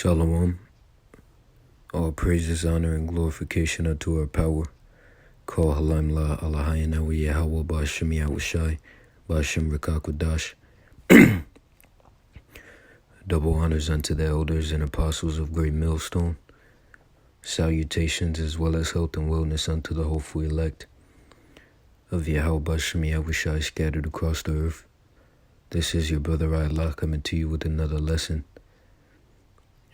Shalom. All praises, honor, and glorification unto our power. Call Halim La Alahayan Awi Yahweh Ba'ashem Yahushai Ba'ashem Rikakwadash. Double honors unto the elders and apostles of Great Millstone. Salutations as well as health and wellness unto the hopeful elect of Yahweh Ba'ashem Yahushai scattered across the earth. This is your brother Allah coming to you with another lesson.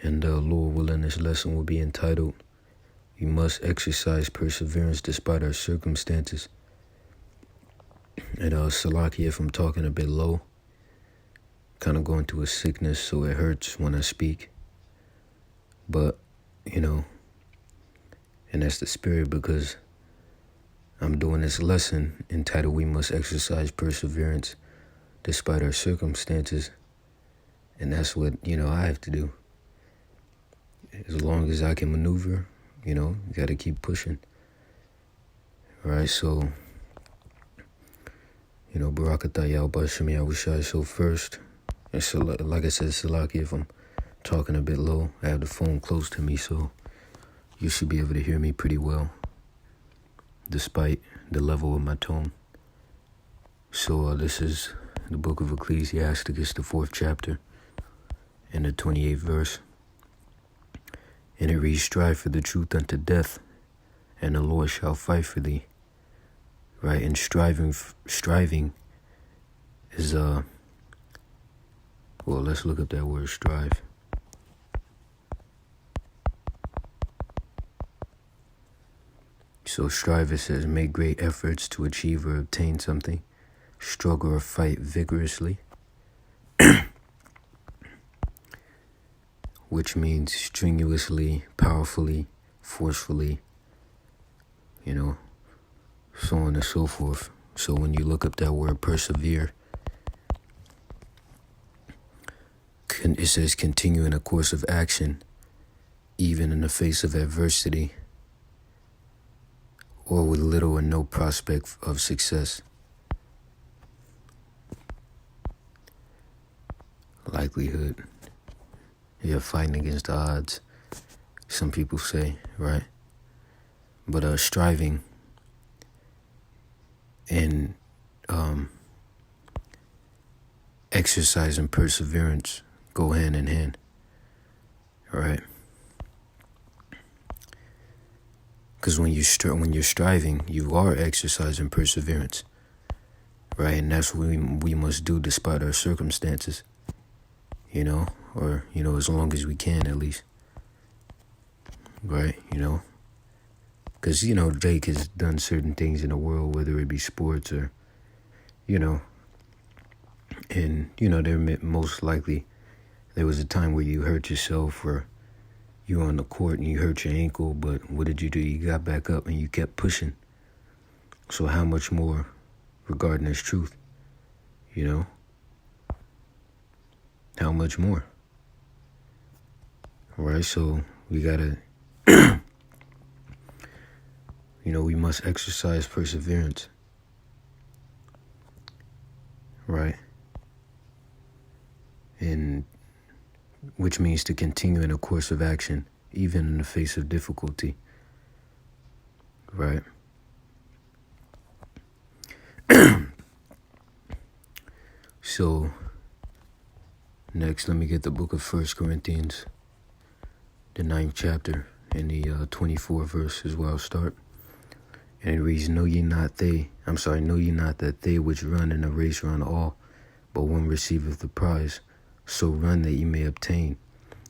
And Lord willing, this lesson will be entitled, "You must exercise perseverance despite our circumstances." And Salaki, if I'm talking a bit low, kind of going through a sickness, so it hurts when I speak. But, and that's the spirit, because I'm doing this lesson entitled, "We must exercise perseverance despite our circumstances." And that's what, I have to do. As long as I can maneuver, you got to keep pushing. All right, so, Barakatah Yahweh Shem Yahushai. So first, and so, like I said, Salaki, if I'm talking a bit low, I have the phone close to me, so you should be able to hear me pretty well, despite the level of my tone. So this is the book of Ecclesiasticus, the 4th chapter, and the 28th verse. And it reads, "Strive for the truth unto death, and the Lord shall fight for thee." Right? And striving is, well, let's look up that word, strive. So strive, it says, make great efforts to achieve or obtain something, struggle or fight vigorously, which means strenuously, powerfully, forcefully, so on and so forth. So when you look up that word persevere, it says continue in a course of action, even in the face of adversity, or with little or no prospect of success. Likelihood. You're fighting against the odds, some people say, right? But striving and exercise and perseverance go hand in hand, right? Because when you're striving, you are exercising perseverance, right? And that's what we must do despite our circumstances, or, as long as we can, at least. Right, because, Drake has done certain things in the world, whether it be sports or, and, there most likely, there was a time where you hurt yourself or you were on the court and you hurt your ankle, but what did you do? You got back up and you kept pushing. So how much more regarding this truth, How much more? All right, so we gotta, we must exercise perseverance, right? And which means to continue in a course of action, even in the face of difficulty, right? So, next, let me get the book of 1 Corinthians, the 9th chapter, and the 24th verse is where I'll start. And it reads, Know ye not that they which run in a race run all, but one receiveth the prize. So run that ye may obtain.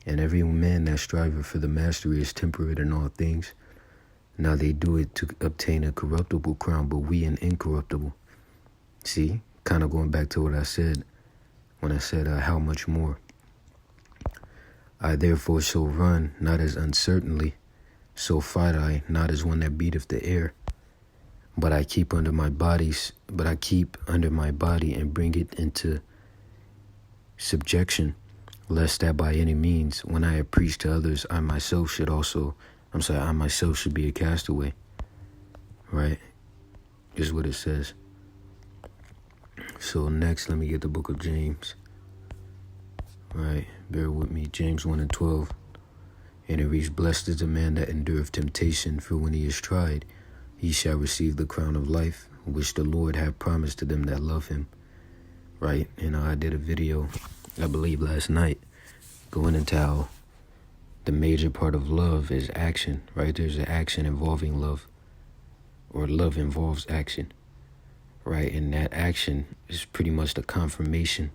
And every man that striveth for the mastery is temperate in all things. Now they do it to obtain a corruptible crown, but we an incorruptible. See, kind of going back to what I said when I said, how much more? I therefore shall run, not as uncertainly, so fight I, not as one that beateth the air. But I keep under my body and bring it into subjection, lest that by any means, when I have preached to others, I myself should be a castaway. Right? Is what it says. So next, let me get the book of James. Right, bear with me. James 1:12. And it reads, blessed is the man that endureth temptation, for when he is tried, he shall receive the crown of life, which the Lord hath promised to them that love him. Right? And I did a video, I believe last night, going into how the major part of love is action, right? There's an action involving love, or love involves action, right? And that action is pretty much the confirmation,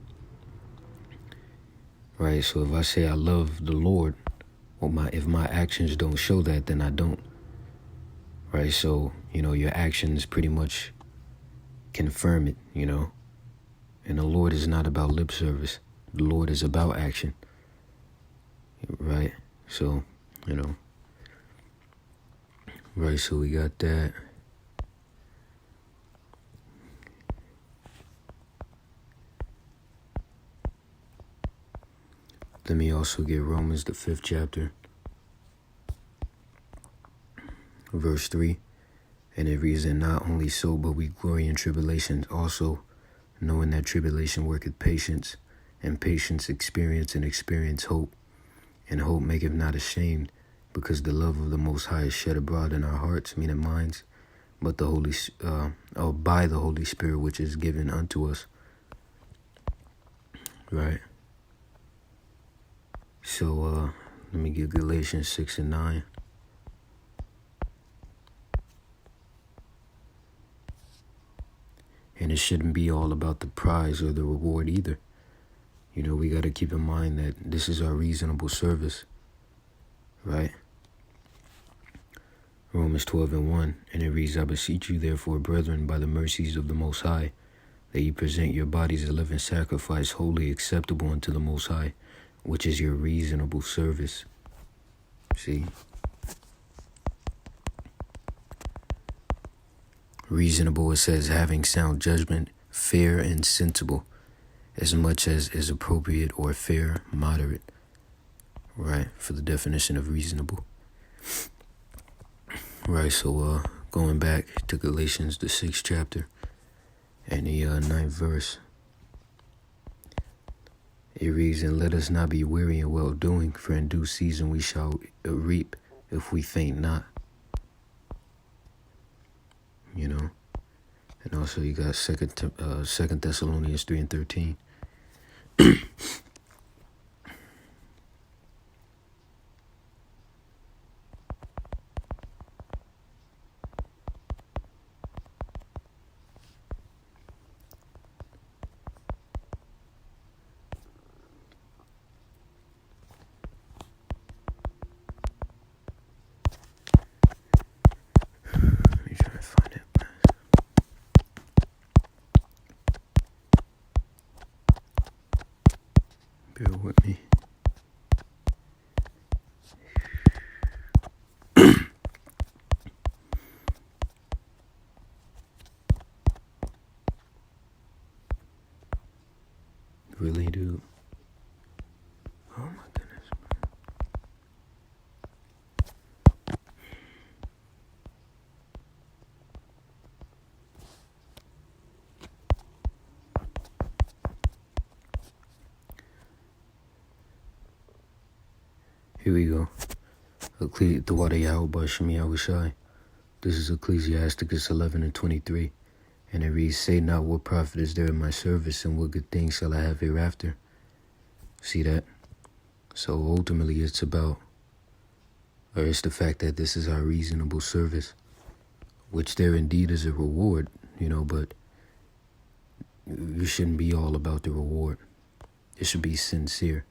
right? So if I say I love the Lord, well, if my actions don't show that, then I don't, right? So, your actions pretty much confirm it, And the Lord is not about lip service. The Lord is about action, right? So, right, so we got that. Let me also get Romans, the 5th chapter, verse 3. And it reads, and not only so, but we glory in tribulations also, knowing that tribulation worketh patience, and patience experience, and experience hope. And hope maketh not ashamed, because the love of the Most High is shed abroad in our hearts, meaning minds, but by the Holy Spirit, which is given unto us. Right? So, let me get Galatians 6 and 9. And it shouldn't be all about the prize or the reward either. We got to keep in mind that this is our reasonable service, right? Romans 12 and 1, and it reads, I beseech you therefore, brethren, by the mercies of the Most High, that ye present your bodies a living sacrifice, wholly acceptable unto the Most High, which is your reasonable service. See? Reasonable, it says, having sound judgment, fair and sensible, as much as is appropriate, or fair, moderate, right, for the definition of reasonable. Right, so going back to Galatians, the 6th chapter, and the 9th verse, it reads, and let us not be weary in well-doing, for in due season we shall reap if we faint not. And also you got 2 Thessalonians 3 and 13. Let me try to find it. Bear with me. Really, dude? Oh my goodness. Here we go. This is Ecclesiasticus 11 and 23. And it reads, say not, what profit is there in my service, and what good things shall I have hereafter? See that? So ultimately it's the fact that this is our reasonable service, which there indeed is a reward, but it shouldn't be all about the reward. It should be sincere,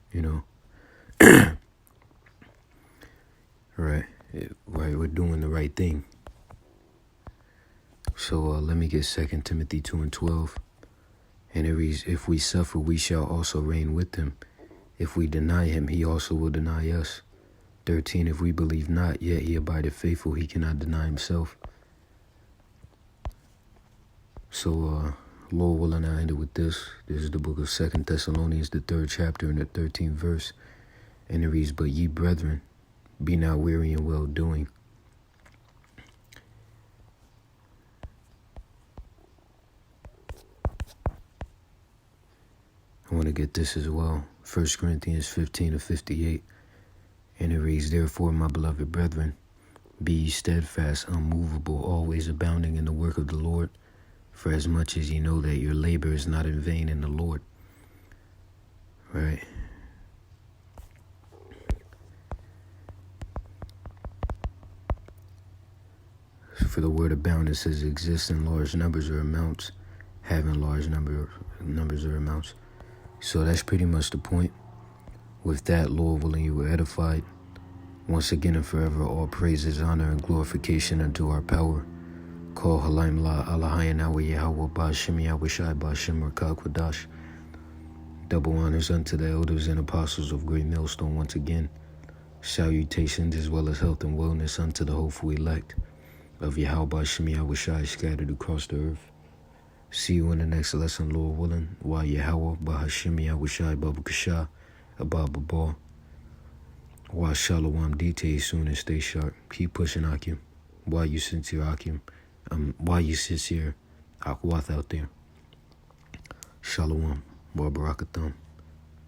Right, we're doing the right thing. So let me get 2 Timothy 2 and 12. And it reads, if we suffer, we shall also reign with him. If we deny him, he also will deny us. 13, if we believe not, yet he abideth faithful, he cannot deny himself. So, Lord willing, I end it with this. This is the book of 2 Thessalonians, the 3rd chapter and the 13th verse. And it reads, but ye brethren, be not weary in well-doing. I want to get this as well. 1 Corinthians 15 to 58. And it reads, therefore, my beloved brethren, be ye steadfast, unmovable, always abounding in the work of the Lord, for as much as ye know that your labor is not in vain in the Lord. Right? For the word abound, it says exist in large numbers or amounts, having large numbers or amounts. So that's pretty much the point. With that, Lord willing, you were edified. Once again and forever, all praises, honor, and glorification unto our power. Call Halaim La Alahayan Awa Yahweh Ba'Shem Yahweh Shai Ba'Shem Rakah Kwadash. Double honors unto the elders and apostles of Great Millstone once again. Salutations as well as health and wellness unto the hopeful elect of Yahweh Ba'Shem Yahweh Shai scattered across the earth. See you in the next lesson, Lord willing. Wa Yahweh Ba'Shem Yahweh Shai Babakashah Abba Baba. Wa Shalom DT soon and stay sharp. Keep pushing Akim. Why you sincere Akim? Why you sincere Akwath out there? Shalom. Wa Barakatham.